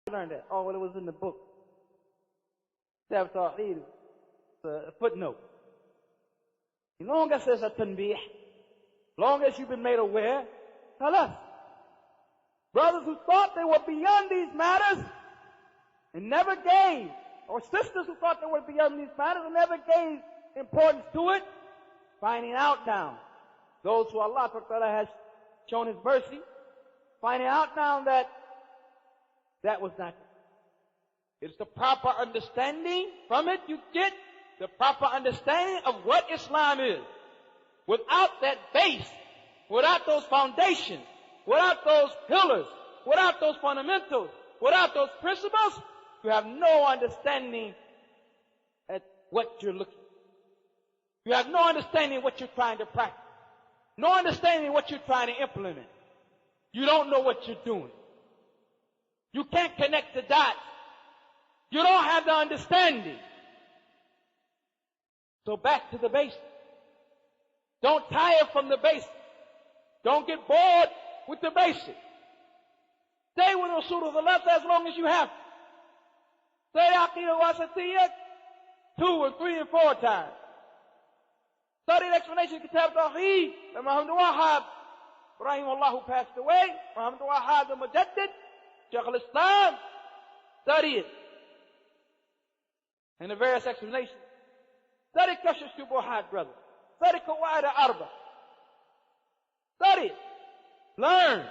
learned that? Oh, well, it was in the book. Salaf4, it's a footnote. As long as there's a tanbih, long as you've been made aware, tell us. Brothers who thought they were beyond these matters and never gave, or sisters who thought they were beyond these matters and never gave importance to it, finding out now. Those who Allah has shown His mercy, finding out now that that was not it. It's the proper understanding. From it you get the proper understanding of what Islam is. Without that base, without those foundations, without those pillars, without those fundamentals, without those principles, you have no understanding at what you're looking at. You have no understanding of what you're trying to practice. No understanding of what you're trying to implement. You don't know what you're doing. You can't connect the dots. You don't have the understanding. So back to the basics. Don't tire from the basics. Don't get bored with the basics. Stay with Rasulullah as long as you have to. Say Aqidah Wasatiyah 2 and 3 and 4 times. Study the explanation of Kitab Tawheed by Muhammad Wahab, Rahimahullah, who passed away. Muhammad Wahab the Mujaddid, Shaykh al-Islam. Study it. And the various explanations. Study Kashf Shubuhat, brother. Study Qawaid al-Arba. Study it. Learn.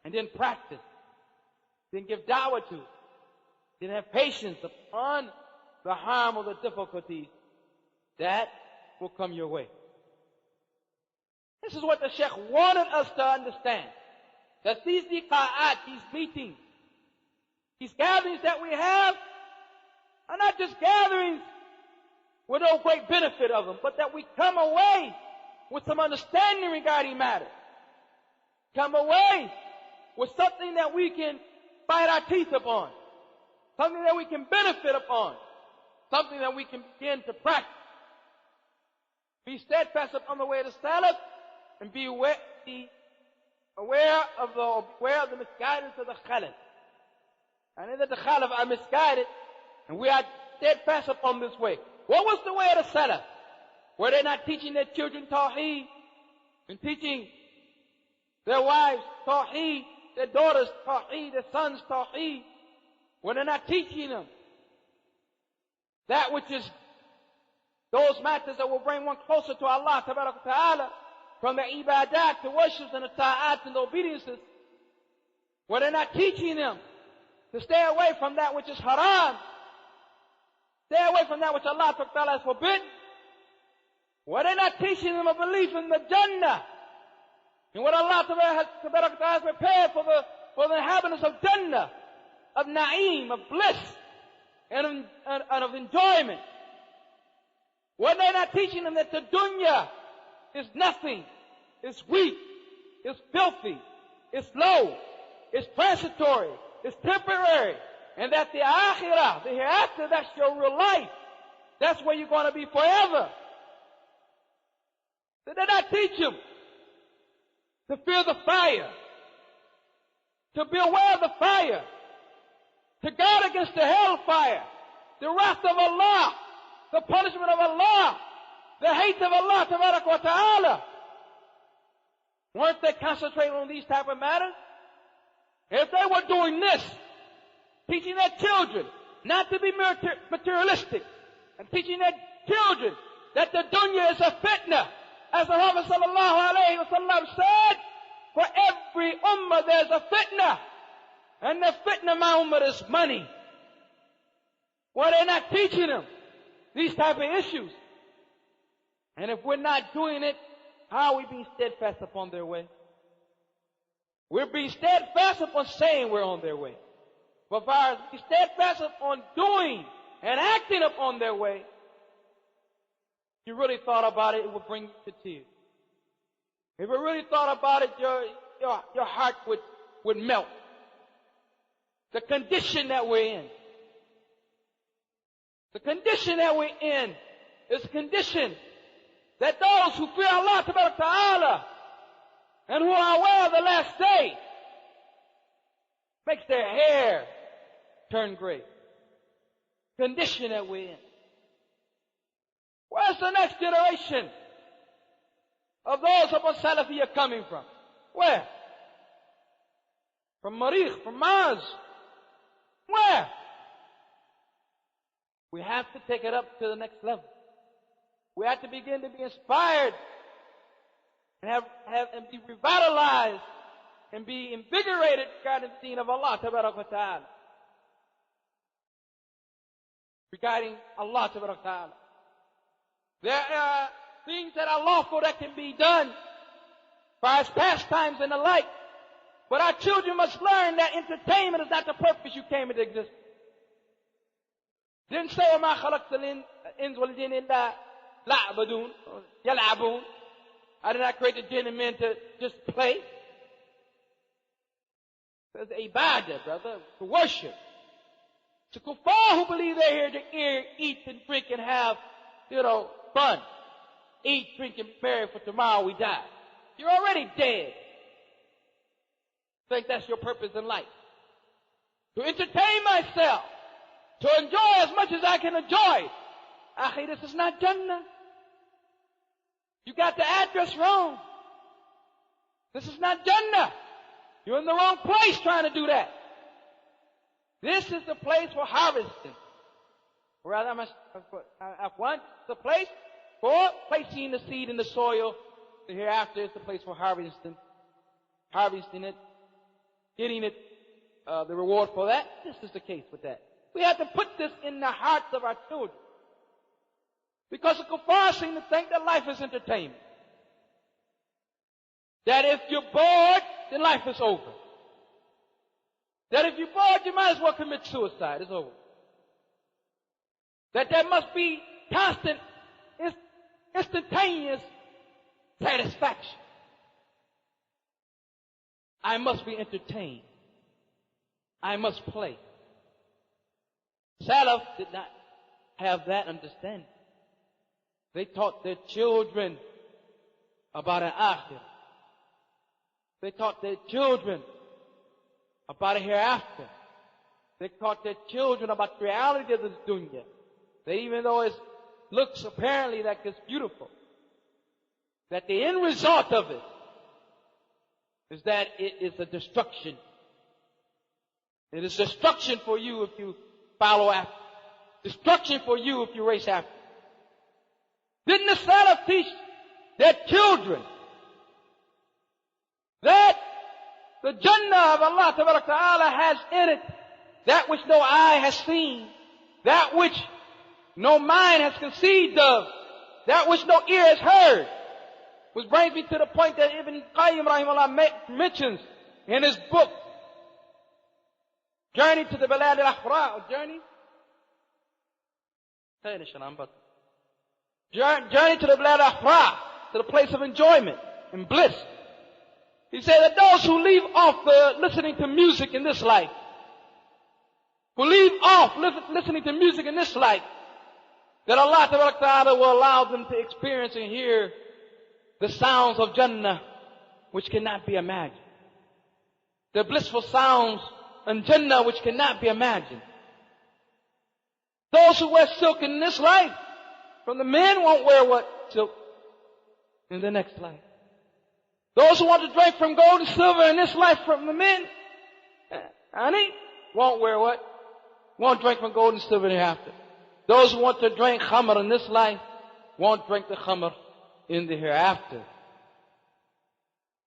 And then practice. Then give da'wah to it. Then have patience upon the harm or the difficulties that will come your way. This is what the Sheikh wanted us to understand. That these liqa'at, these meetings, these gatherings that we have are not just gatherings with no great benefit of them, but that we come away with some understanding regarding matters. Come away with something that we can bite our teeth upon. Something that we can benefit upon. Something that we can begin to practice. Be steadfast upon the way of the Salaf and be aware of the misguidance of the Khalif. And in that the Khalif are misguided and we are steadfast upon this way. What was the way of the Salaf? Were they not teaching their children Tawheed and teaching their wives Tawheed, their daughters Tawheed, their sons Tawheed? Were they not teaching them that which is those matters that will bring one closer to Allah Ta'ala, from the ibadat, the worships and the ta'at and the obediences? Were they not teaching them to stay away from that which is haram? Stay away from that which Allah Ta'ala has forbidden? Were they not teaching them a belief in the Jannah? And what Allah Ta'ala has prepared for the inhabitants of Jannah, of na'im, of bliss, and of enjoyment? Were they not teaching them that the dunya is nothing, it's weak, it's filthy, it's low, it's transitory, it's temporary, and that the akhirah, the hereafter, that's your real life, that's where you're going to be forever? Did they not teach them to fear the fire, to be aware of the fire, to guard against the hellfire, the wrath of Allah, the punishment of Allah, the hate of Allah Ta'ala? Weren't they concentrating on these type of matters? If they were doing this, teaching their children not to be materialistic, and teaching their children that the dunya is a fitna, as the Prophet sallallahu alayhi wa sallam said, for every ummah there's a fitna, and the fitna, my ummah, is money. Were they not teaching them these type of issues? And if we're not doing it, how are we being steadfast upon their way? We're being steadfast upon saying we're on their way. But if I be steadfast upon doing and acting upon their way, if you really thought about it, it would bring you to tears. If you really thought about it, your heart would melt. The condition that we're in. The condition that we're in is a condition that those who fear Allah Ta'ala and who are aware of the last day makes their hair turn gray. Condition that we're in. Where's the next generation of those of us Salafiyah coming from? Where? From Marikh, from Mars. Where? We have to take it up to the next level. We have to begin to be inspired and and be revitalized and be invigorated regarding the deen of Allah Ta'ala. Regarding Allah Ta'ala. There are things that are lawful that can be done for as pastimes and the like. But our children must learn that entertainment is not the purpose you came into existence. Didn't say وَمَا خَلَقْتَ الْإِنسَ وَالْجِنَّ إِلَّا لَعْبَدُونَ يَلْعَبُونَ. I did not create the jinn and men to just play. It's ibadah, brother, to worship. It's a kuffar who believe they're here to eat and drink and have, fun. Eat, drink, and be merry, for tomorrow we die. You're already dead. Think that's your purpose in life. To entertain myself. To enjoy as much as I can enjoy. Akhi, this is not Jannah. You got the address wrong. This is not Jannah. You're in the wrong place trying to do that. This is the place for harvesting. Or rather, the place for placing the seed in the soil. The hereafter is the place for harvesting it, getting it, the reward for that. This is the case with that. We have to put this in the hearts of our children. Because the kuffar seem to think that life is entertainment. That if you're bored, then life is over. That if you're bored, you might as well commit suicide. It's over. That there must be constant, instantaneous satisfaction. I must be entertained. I must play. Salaf did not have that understanding. They taught their children about an akhirah. They taught their children about a hereafter. They taught their children about the reality of this dunya. That even though it looks apparently like it's beautiful, that the end result of it is that it is a destruction. It is destruction for you if you follow after. Destruction for you if you race after. Didn't the Salaf teach their children that the Jannah of Allah Ta'ala has in it that which no eye has seen, that which no mind has conceived of, that which no ear has heard? Which brings me to the point that Ibn Qayyim Rahimahullah mentions in his book, Journey to the Balad al-Ahra, Journey to the Balad al-Ahra, to the place of enjoyment and bliss. He said that those who leave off listening to music in this life, who leave off listening to music in this life, that Allah Ta'ala will allow them to experience and hear the sounds of Jannah which cannot be imagined. The blissful sounds in Jannah which cannot be imagined. Those who wear silk in this life, from the men, won't wear what? Silk in the next life. Those who want to drink from gold and silver in this life from the men, won't wear what? Won't drink from gold and silver hereafter. Those who want to drink khamr in this life, won't drink the khamr in the hereafter.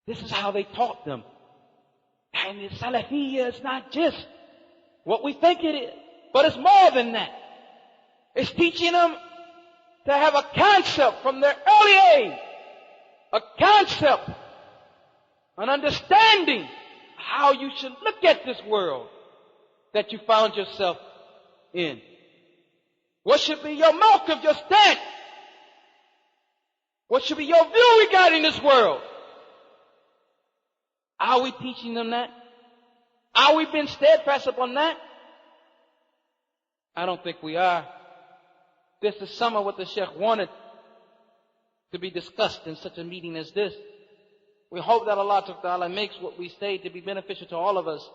This is how they taught them. And the Salafiyah is not just what we think it is, but it's more than that. It's teaching them to have a concept from their early age, a concept, an understanding how you should look at this world that you found yourself in. What should be your mawqif, your stand? What should be your view regarding this world? Are we teaching them that? Are we being steadfast upon that? I don't think we are. This is some of what the Sheikh wanted to be discussed in such a meeting as this. We hope that Allah Ta'ala makes what we say to be beneficial to all of us.